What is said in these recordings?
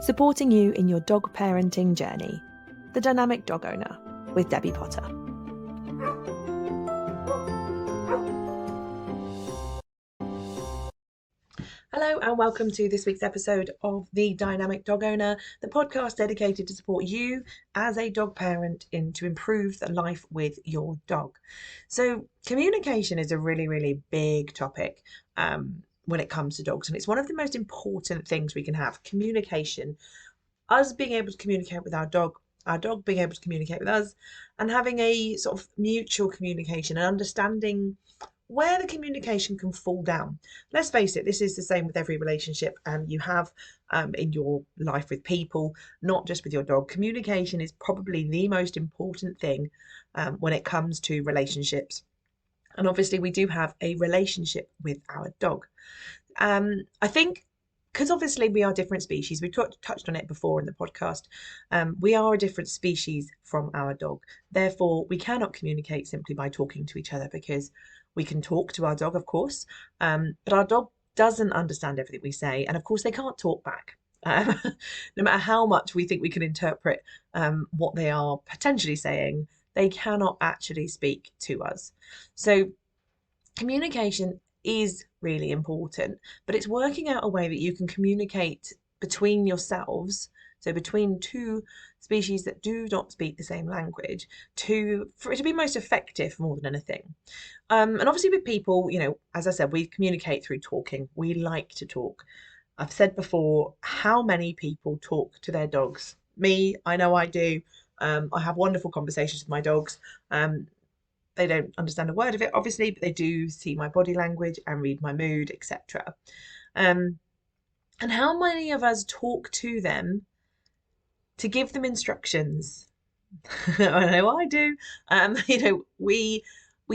supporting you in your dog parenting journey. The Dynamic Dog Owner with Debbie Potter. Hello and welcome to this week's episode of The Dynamic Dog Owner, the podcast dedicated to support you as a dog parent to improve the life with your dog. So communication is a really big topic when it comes to dogs, and it's one of the most important things we can have. Communication, us being able to communicate with our dog being able to communicate with us, and having a sort of mutual communication and understanding where the communication can fall down. Let's face it, this is the same with every relationship you have in your life with people, not just with your dog. Communication is probably the most important thing when it comes to relationships. And obviously we do have a relationship with our dog. I think because obviously we are different species, we've touched on it before in the podcast, we are a different species from our dog. Therefore, we cannot communicate simply by talking to each other, because we can talk to our dog, of course, but our dog doesn't understand everything we say, and of course they can't talk back. No matter how much we think we can interpret what they are potentially saying, they cannot actually speak to us. So communication is really important, but it's working out a way that you can communicate between yourselves, so between two species that do not speak the same language, for it to be most effective more than anything. And obviously with people, as I said, we communicate through talking. We like to talk. I've said before, how many people talk to their dogs? Me, I know I do. I have wonderful conversations with my dogs. They don't understand a word of it, obviously, but they do see my body language and read my mood, etc. And how many of us talk to them to give them instructions? I know I do. We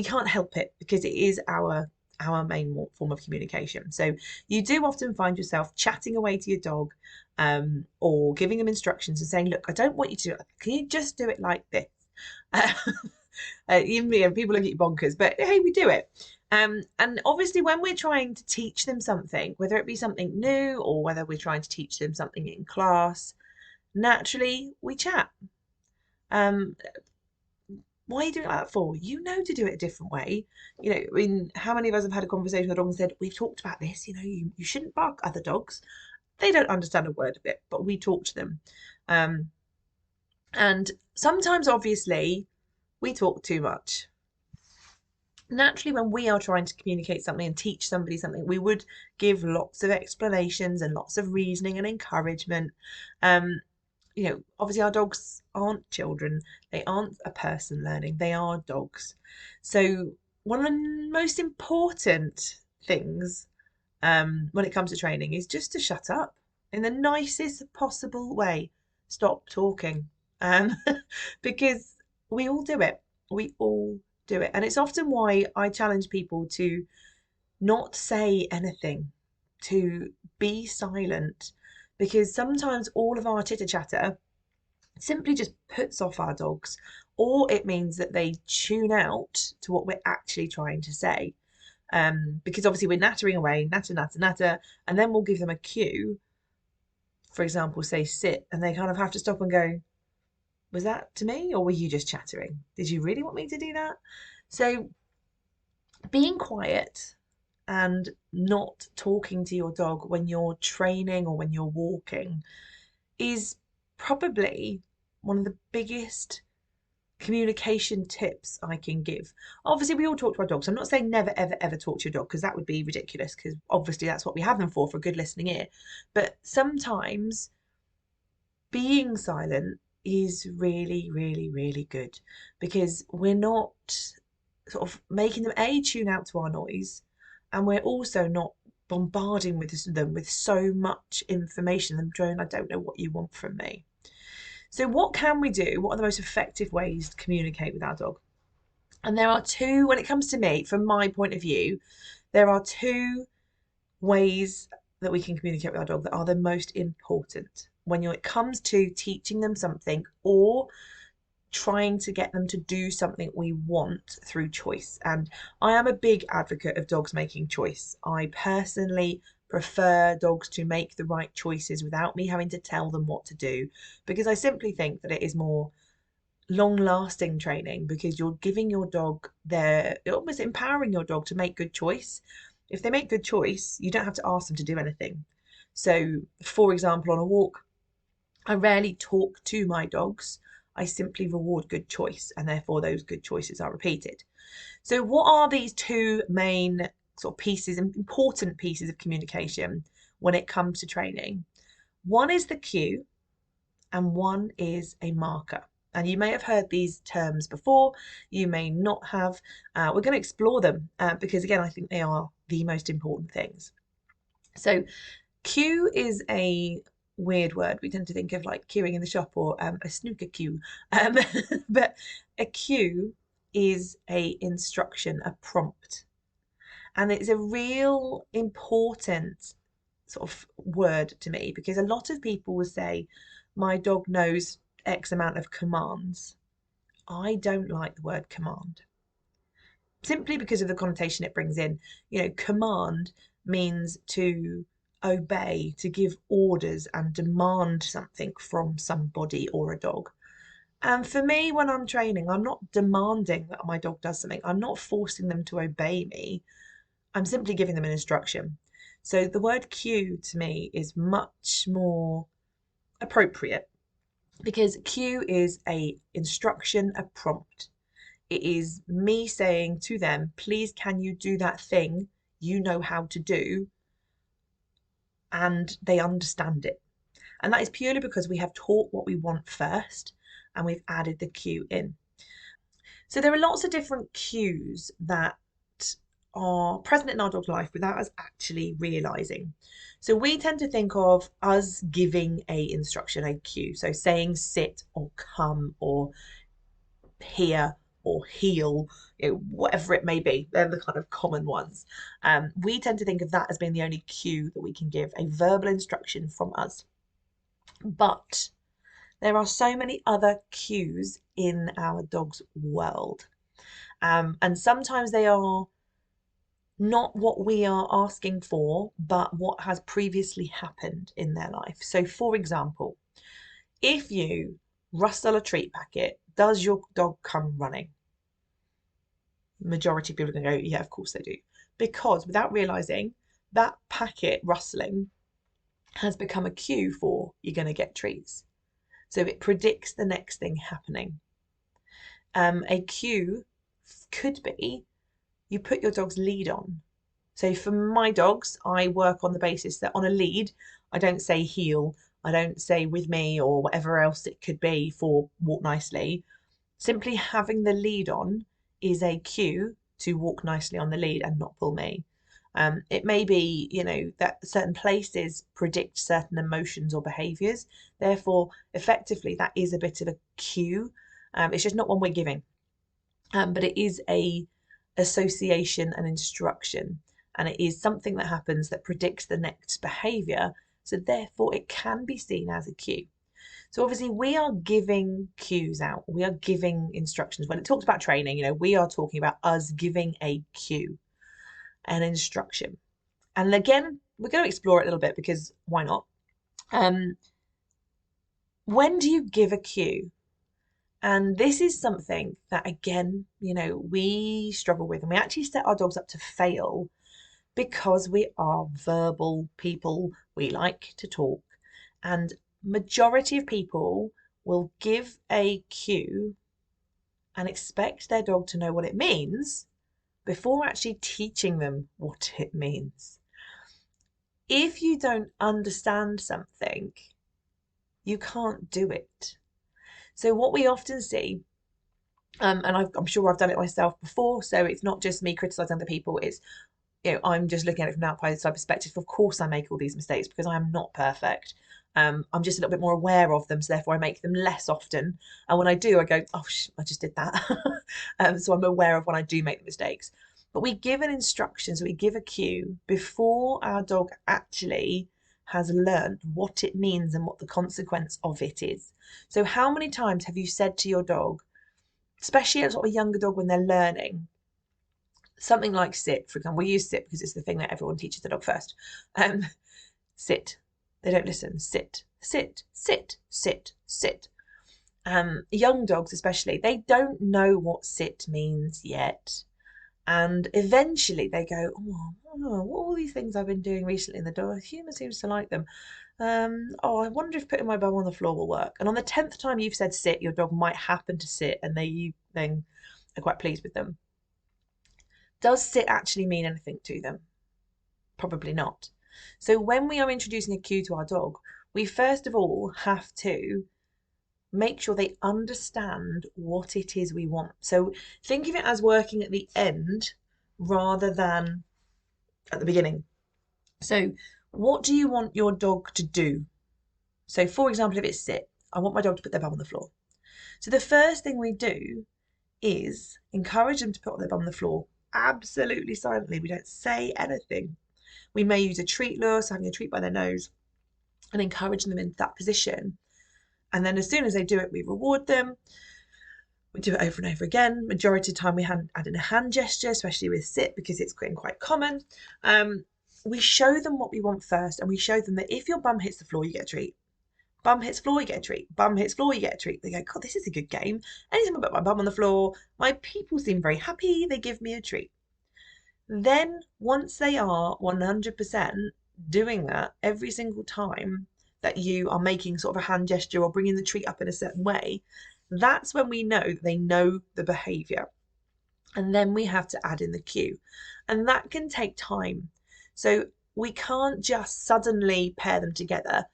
can't help it, because it is our main form of communication. So you do often find yourself chatting away to your dog, or giving them instructions and saying, look, I don't want you to do it. Can you just do it like this? Even people look at you bonkers, but hey, we do it. And obviously when we're trying to teach them something, whether it be something new or whether we're trying to teach them something in class, naturally we chat. Why are you doing that for? You know to do it a different way. How many of us have had a conversation with a dog and said, we've talked about this, you shouldn't bark other dogs. They don't understand a word of it, but we talk to them. And sometimes, obviously, we talk too much. Naturally, when we are trying to communicate something and teach somebody something, we would give lots of explanations and lots of reasoning and encouragement. Obviously our dogs aren't children. They aren't a person learning. They are dogs. So one of the most important things when it comes to training is just to shut up in the nicest possible way. Stop talking. Because we all do it. We all do it. And it's often why I challenge people to not say anything, to be silent, because sometimes all of our chitter chatter simply just puts off our dogs, or it means that they tune out to what we're actually trying to say. Because obviously we're nattering away, natter, and then we'll give them a cue, for example, say sit, and they kind of have to stop and go, was that to me, or were you just chattering? Did you really want me to do that? So being quiet and not talking to your dog when you're training or when you're walking is probably one of the biggest communication tips I can give. Obviously, we all talk to our dogs. I'm not saying never, ever talk to your dog, because that would be ridiculous, because obviously that's what we have them for a good listening ear. But sometimes being silent is really good, because we're not sort of making them tune out to our noise, and we're also not bombarding them with so much information, them going, I don't know what you want from me. So what can we do? What are the most effective ways to communicate with our dog? And there are two, when it comes to me, from my point of view, there are two ways that we can communicate with our dog that are the most important when it comes to teaching them something or trying to get them to do something we want through choice. And I am a big advocate of dogs making choice. I personally prefer dogs to make the right choices without me having to tell them what to do, because I simply think that it is more long-lasting training, because you're giving your dog you're almost empowering your dog to make good choice. If they make good choice, you don't have to ask them to do anything. So, for example, on a walk, I rarely talk to my dogs. I simply reward good choice, and therefore those good choices are repeated. So, what are these two main sort of pieces, important pieces of communication when it comes to training? One is the cue, and one is a marker. And you may have heard these terms before, you may not have. We're going to explore them because, again, I think they are the most important things. So, cue is a weird word. We tend to think of like queuing in the shop or a snooker cue. But a cue is a instruction, a prompt. And it's a real important sort of word to me, because a lot of people will say, my dog knows X amount of commands. I don't like the word command, simply because of the connotation it brings in. Command means to obey, to give orders and demand something from somebody or a dog. And for me, when I'm training, I'm not demanding that my dog does something. I'm not forcing them to obey me. I'm simply giving them an instruction. So the word cue to me is much more appropriate, because cue is a instruction, a prompt. It is me saying to them, please, can you do that thing you know how to do? And they understand it. And that is purely because we have taught what we want first, and we've added the cue in. So there are lots of different cues that are present in our dog's life without us actually realizing. So we tend to think of us giving a instruction, a cue. So saying sit or come or here or heel, whatever it may be. They're the kind of common ones. We tend to think of that as being the only cue that we can give, a verbal instruction from us. But there are so many other cues in our dog's world. And sometimes they are not what we are asking for, but what has previously happened in their life. So, for example, if you rustle a treat packet, does your dog come running? Majority of people are going to go, yeah, of course they do. Because without realizing, that packet rustling has become a cue for you're going to get treats. So it predicts the next thing happening. A cue could be you put your dog's lead on. So for my dogs, I work on the basis that on a lead, I don't say heel, I don't say with me or whatever else it could be for walk nicely. Simply having the lead on is a cue to walk nicely on the lead and not pull me. It may be, that certain places predict certain emotions or behaviours. Therefore, effectively, that is a bit of a cue. It's just not one we're giving. But it is a association and instruction. And it is something that happens that predicts the next behaviour. So therefore, it can be seen as a cue. So obviously we are giving cues out. We are giving instructions. When it talks about training, we are talking about us giving a cue, an instruction. And again, we're going to explore it a little bit, because why not? When do you give a cue? And this is something that, again, we struggle with, and we actually set our dogs up to fail because we are verbal people. We like to talk. And majority of people will give a cue and expect their dog to know what it means before actually teaching them what it means. If you don't understand something, you can't do it. So what we often see, and I'm sure I've done it myself before, so it's not just me criticising other people, it's I'm just looking at it from an outside perspective. Of course I make all these mistakes because I am not perfect. I'm just a little bit more aware of them, so therefore I make them less often. And when I do, I go, oh, I just did that. So I'm aware of when I do make the mistakes. But we give an instruction, so we give a cue before our dog actually has learned what it means and what the consequence of it is. So how many times have you said to your dog, especially as a younger dog when they're learning, Something like sit, for example. We use sit because it's the thing that everyone teaches the dog first. Sit. They don't listen. Sit, sit, sit, sit, sit. Young dogs especially, they don't know what sit means yet. And eventually they go, what are all these things I've been doing recently in the dog? Human seems to like them. I wonder if putting my bum on the floor will work. And on the 10th time you've said sit, your dog might happen to sit, and you then are quite pleased with them. Does sit actually mean anything to them? Probably not. So when we are introducing a cue to our dog, we first of all have to make sure they understand what it is we want. So think of it as working at the end rather than at the beginning. So what do you want your dog to do? So for example, if it's sit, I want my dog to put their bum on the floor. So the first thing we do is encourage them to put their bum on the floor absolutely silently. We don't say anything. We may use a treat lure, so having a treat by their nose, and encourage them into that position. And then as soon as they do it, we reward them. We do it over and over again. Majority of the time we add in a hand gesture, especially with sit, because it's getting quite common. We show them what we want first, and we show them that if your bum hits the floor, you get a treat. Bum hits floor, you get a treat. Bum hits floor, you get a treat. They go, God, this is a good game. Anytime I put my bum on the floor, my people seem very happy. They give me a treat. Then once they are 100% doing that every single time that you are making sort of a hand gesture or bringing the treat up in a certain way, that's when we know that they know the behaviour. And then we have to add in the cue. And that can take time. So we can't just suddenly pair them together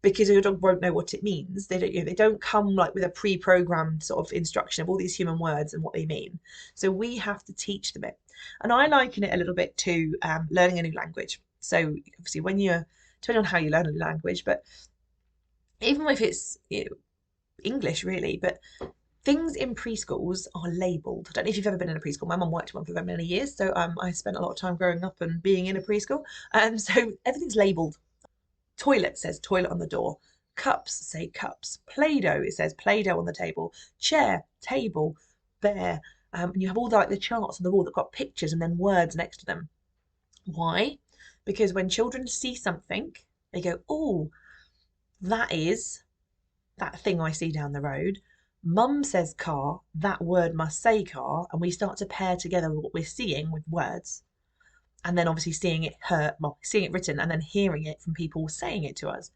because your dog won't know what it means. They don't come like with a pre-programmed sort of instruction of all these human words and what they mean. So we have to teach them it. And I liken it a little bit to learning a new language. So obviously depending on how you learn a new language, but even if it's English really, but things in preschools are labelled. I don't know if you've ever been in a preschool. My mum worked in one for very many years, so I spent a lot of time growing up and being in a preschool. So everything's labelled. Toilet says toilet on the door. Cups say cups. Play-Doh, it says Play-Doh on the table. Chair, table, bear. And you have all the charts on the wall that got pictures and then words next to them. Why? Because when children see something, they go, oh, that is that thing I see down the road. Mum says car, that word must say car, and we start to pair together what we're seeing with words. And then obviously seeing it written and then hearing it from people saying it to us.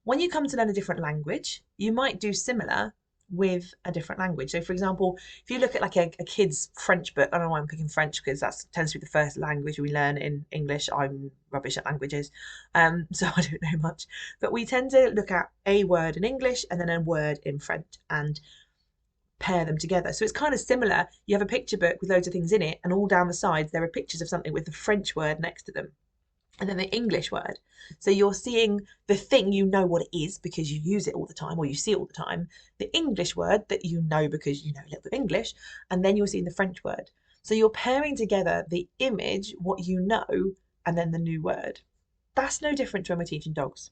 When you come to learn a different language, you might do similar with a different language. So for example, if you look at like a kid's French book, I don't know why I'm picking French because that tends to be the first language we learn in English. I'm rubbish at languages, so I don't know much. But we tend to look at a word in English and then a word in French and pair them together. So it's kind of similar. You have a picture book with loads of things in it, and all down the sides there are pictures of something with the French word next to them and then the English word. So you're seeing the thing, you know what it is because you use it all the time or you see it all the time, the English word that you know because you know a little bit of English, and then you're seeing the French word. So you're pairing together the image, what you know, and then the new word. That's no different to when we're teaching dogs.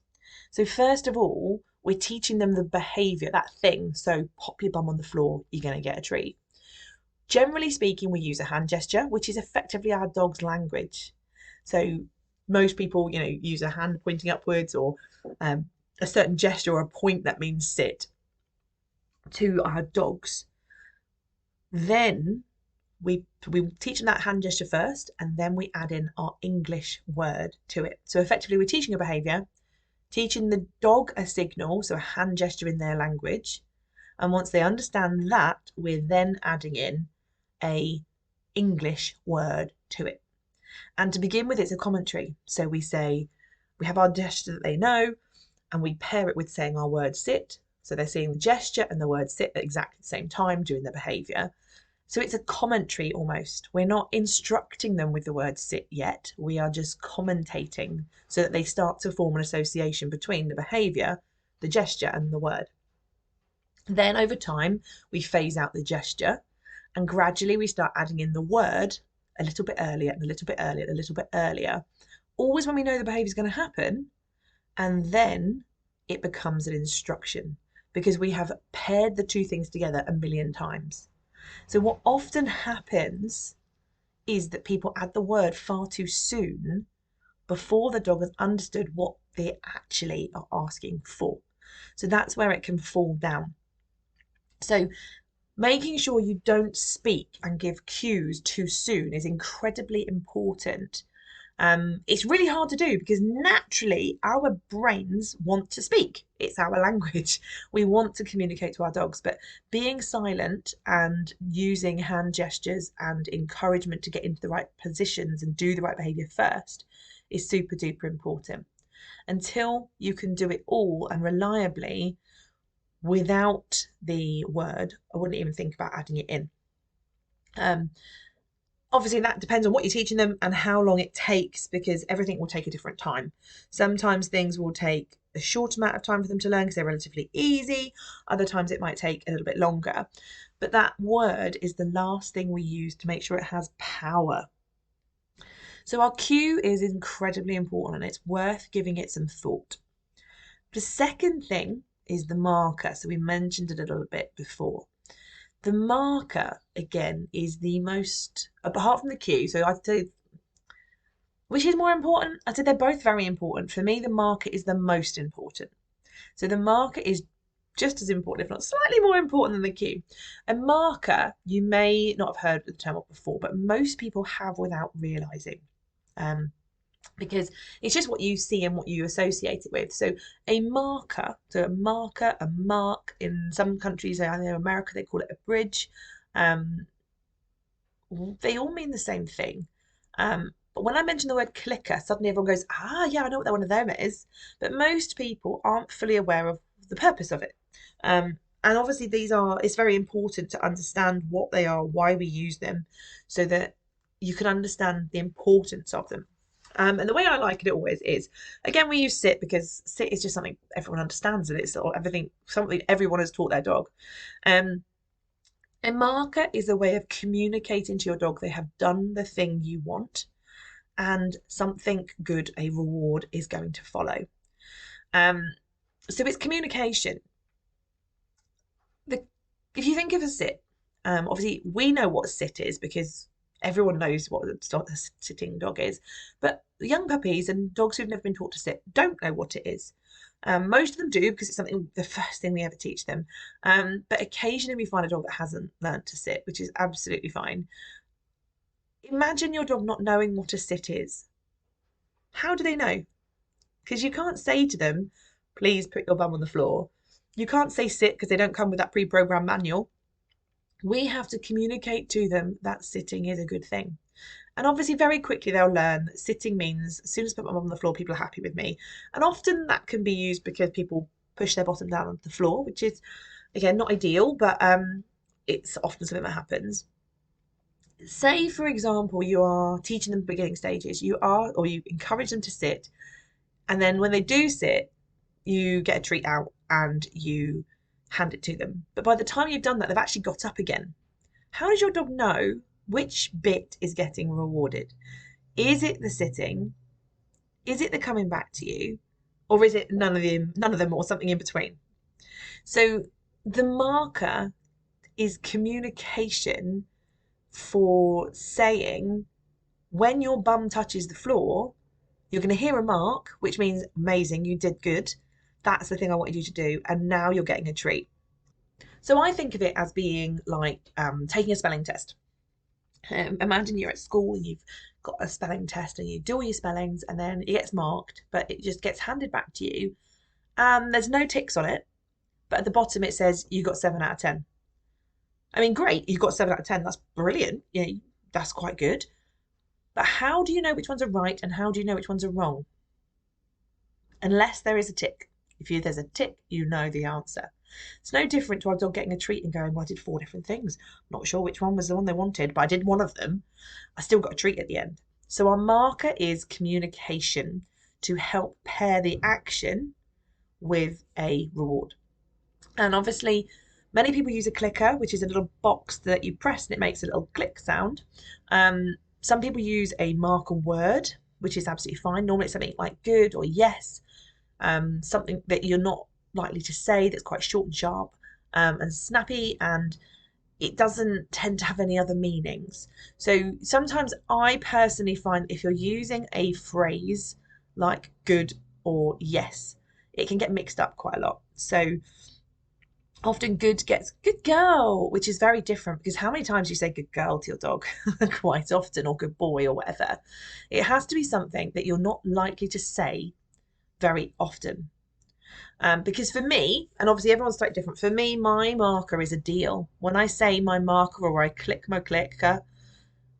So first of all, we're teaching them the behaviour, that thing. So pop your bum on the floor, you're going to get a treat. Generally speaking, we use a hand gesture, which is effectively our dog's language. So most people, use a hand pointing upwards or a certain gesture or a point that means sit to our dogs. Then we teach them that hand gesture first, and then we add in our English word to it. So effectively, we're teaching a behaviour, teaching the dog a signal, so a hand gesture in their language. And once they understand that, we're then adding in a English word to it. And to begin with, it's a commentary. So we have our gesture that they know, and we pair it with saying our word sit. So they're seeing the gesture and the word sit at exactly the same time doing the behaviour. So it's a commentary almost. We're not instructing them with the word sit yet. We are just commentating so that they start to form an association between the behaviour, the gesture, and the word. Then over time, we phase out the gesture, and gradually we start adding in the word a little bit earlier and a little bit earlier and a little bit earlier, always when we know the behaviour is going to happen, and then it becomes an instruction because we have paired the two things together a million times. So what often happens is that people add the word far too soon before the dog has understood what they actually are asking for. So that's where it can fall down. So making sure you don't speak and give cues too soon is incredibly important. It's really hard to do because naturally our brains want to speak. It's our language. We want to communicate to our dogs, but being silent and using hand gestures and encouragement to get into the right positions and do the right behavior first is super duper important. Until you can do it all and reliably without the word, I wouldn't even think about adding it in. Obviously, that depends on what you're teaching them and how long it takes, because everything will take a different time. Sometimes things will take a short amount of time for them to learn because they're relatively easy. Other times it might take a little bit longer. But that word is the last thing we use to make sure it has power. So our cue is incredibly important and it's worth giving it some thought. The second thing is the marker. So we mentioned it a little bit before. The marker, again, is the most, apart from the cue, so I'd say, which is more important? I'd say they're both very important. For me, the marker is the most important. So the marker is just as important, if not slightly more important than the cue. A marker, you may not have heard the term before, but most people have without realising. Because it's just what you see and what you associate it with. So a marker, a mark, in some countries, I know America, they call it a bridge. They all mean the same thing. But when I mention the word clicker, suddenly everyone goes, yeah, I know what one of them is. But most people aren't fully aware of the purpose of it. And obviously it's very important to understand what they are, why we use them, so that you can understand the importance of them. And the way I like it always is, again, we use sit because sit is just something everyone understands, and it's something everyone has taught their dog. A marker is a way of communicating to your dog they have done the thing you want, and something good, a reward, is going to follow. So it's communication. If you think of a sit, obviously we know what a sit is because everyone knows what a sitting dog is, but young puppies and dogs who've never been taught to sit don't know what it is. Most of them do because it's the first thing we ever teach them. But occasionally we find a dog that hasn't learned to sit, which is absolutely fine. Imagine your dog not knowing what a sit is. How do they know? Because you can't say to them, please put your bum on the floor. You can't say sit because they don't come with that pre-programmed manual. We have to communicate to them that sitting is a good thing. And obviously very quickly they'll learn that sitting means as soon as I put my bum on the floor, people are happy with me. And often that can be used because people push their bottom down onto the floor, which is, again, not ideal, but it's often something that happens. Say, for example, you are teaching them beginning stages, you encourage them to sit, and then when they do sit, you get a treat out and you hand it to them. But by the time you've done that, they've actually got up again. How does your dog know which bit is getting rewarded? Is it the sitting? Is it the coming back to you? Or is it none of them or something in between? So the marker is communication for saying, when your bum touches the floor, you're going to hear a mark, which means amazing, you did good. That's the thing I wanted you to do. And now you're getting a treat. So I think of it as being like taking a spelling test. Imagine you're at school and you've got a spelling test and you do all your spellings and then it gets marked, but it just gets handed back to you. There's no ticks on it, but at the bottom it says you got 7 out of 10. I mean, great, you got 7 out of 10. That's brilliant. That's quite good. But how do you know which ones are right and how do you know which ones are wrong? Unless there is a tick. If there's a tick, you know the answer. It's no different to our dog getting a treat and going, well, I did 4 different things. I'm not sure which one was the one they wanted, but I did one of them. I still got a treat at the end. So our marker is communication to help pair the action with a reward. And obviously, many people use a clicker, which is a little box that you press and it makes a little click sound. Some people use a marker word, which is absolutely fine. Normally it's something like good or yes, something that you're not likely to say that's quite short and sharp and snappy, and it doesn't tend to have any other meanings. So sometimes I personally find if you're using a phrase like good or yes, it can get mixed up quite a lot. So often good gets good girl, which is very different because how many times you say good girl to your dog quite often, or good boy or whatever. It has to be something that you're not likely to say very often. Because for me, and obviously everyone's slightly different, for me, my marker is a deal. When I say my marker or I click my clicker,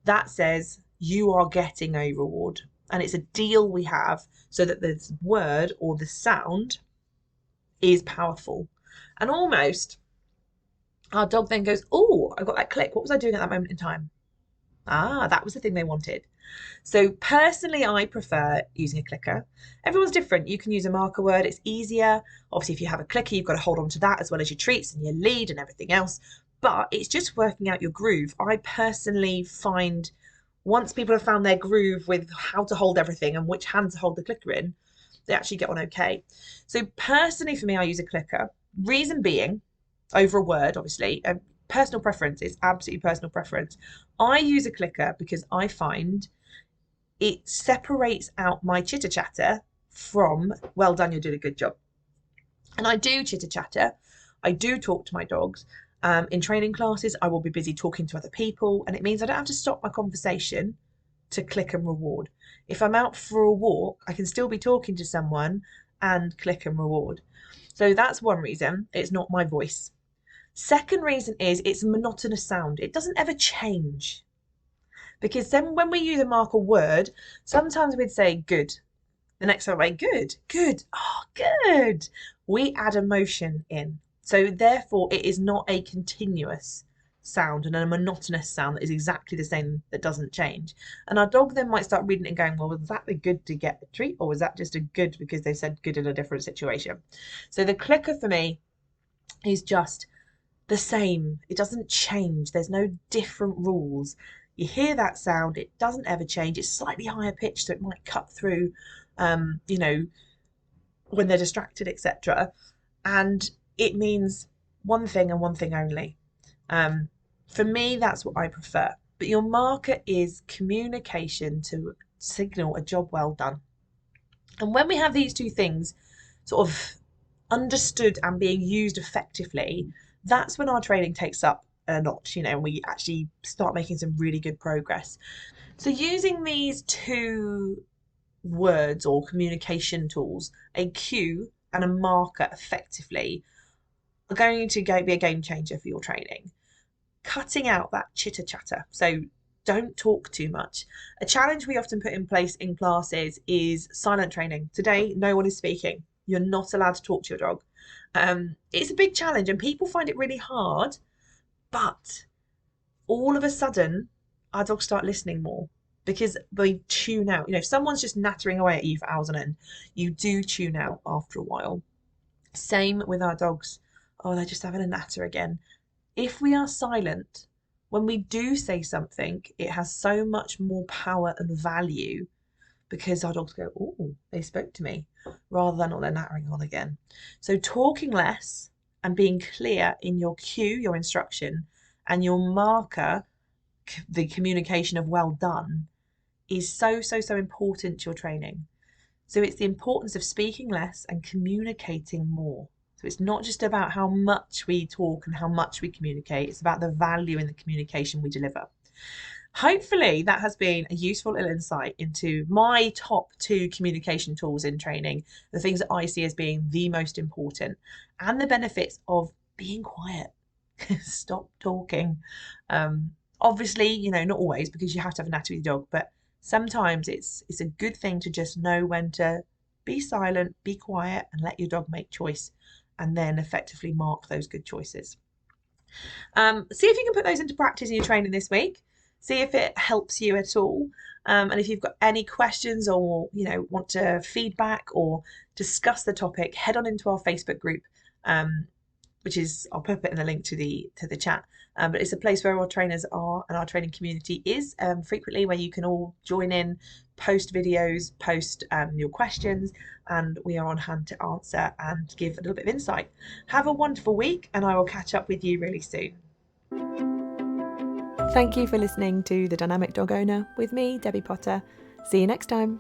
that says you are getting a reward. And it's a deal we have so that the word or the sound is powerful. And almost our dog then goes, oh, I got that click. What was I doing at that moment in time? Ah, that was the thing they wanted. So personally, I prefer using a clicker. Everyone's different. You can use a marker word. It's easier. Obviously, if you have a clicker, you've got to hold on to that as well as your treats and your lead and everything else. But it's just working out your groove. I personally find once people have found their groove with how to hold everything and which hand to hold the clicker in, they actually get on okay. So personally, for me, I use a clicker. Reason being, over a word, obviously, personal preference is absolutely personal preference. I use a clicker because I find it separates out my chitter chatter from well done, you're doing a good job. And I do chitter chatter. I do talk to my dogs. In training classes, I will be busy talking to other people, and it means I don't have to stop my conversation to click and reward. If I'm out for a walk, I can still be talking to someone and click and reward. So that's one reason. It's not my voice. Second reason is it's a monotonous sound. It doesn't ever change. Because then when we use a marker word, sometimes we'd say good. The next time we good, good, oh, good. We add emotion in. So therefore it is not a continuous sound and a monotonous sound that is exactly the same, that doesn't change. And our dog then might start reading it and going, well, was that the good to get a treat, or was that just a good because they said good in a different situation? So the clicker for me is just the same. It doesn't change. There's no different rules. You hear that sound, it doesn't ever change. It's slightly higher pitched, so it might cut through, when they're distracted, etc. And it means one thing and one thing only. For me, that's what I prefer. But your marker is communication to signal a job well done. And when we have these two things sort of understood and being used effectively, that's when our training takes up a notch, and we actually start making some really good progress. So using these two words or communication tools, a cue and a marker effectively, are going to be a game changer for your training. Cutting out that chitter chatter. So don't talk too much. A challenge we often put in place in classes is silent training. Today, no one is speaking. You're not allowed to talk to your dog. It's a big challenge and people find it really hard, but all of a sudden, our dogs start listening more because they tune out. If someone's just nattering away at you for hours on end, you do tune out after a while. Same with our dogs. Oh, they're just having a natter again. If we are silent, when we do say something, it has so much more power and value because our dogs go, oh, they spoke to me, rather than, oh, they're nattering on again. So talking less and being clear in your cue, your instruction, and your marker, the communication of well done, is so, so, so important to your training. So it's the importance of speaking less and communicating more. So it's not just about how much we talk and how much we communicate, it's about the value in the communication we deliver. Hopefully that has been a useful little insight into my top 2 communication tools in training, the things that I see as being the most important, and the benefits of being quiet. Stop talking. Obviously, not always, because you have to have a natter with your dog, but sometimes it's a good thing to just know when to be silent, be quiet, and let your dog make choice, and then effectively mark those good choices. See if you can put those into practice in your training this week. See if it helps you at all. And if you've got any questions or want to feedback or discuss the topic, head on into our Facebook group, which is, I'll put it in the link to the chat. But it's a place where our trainers are and our training community is frequently, where you can all join in, post videos, post your questions, and we are on hand to answer and give a little bit of insight. Have a wonderful week, and I will catch up with you really soon. Thank you for listening to The Dynamic Dog Owner with me, Debbie Potter. See you next time.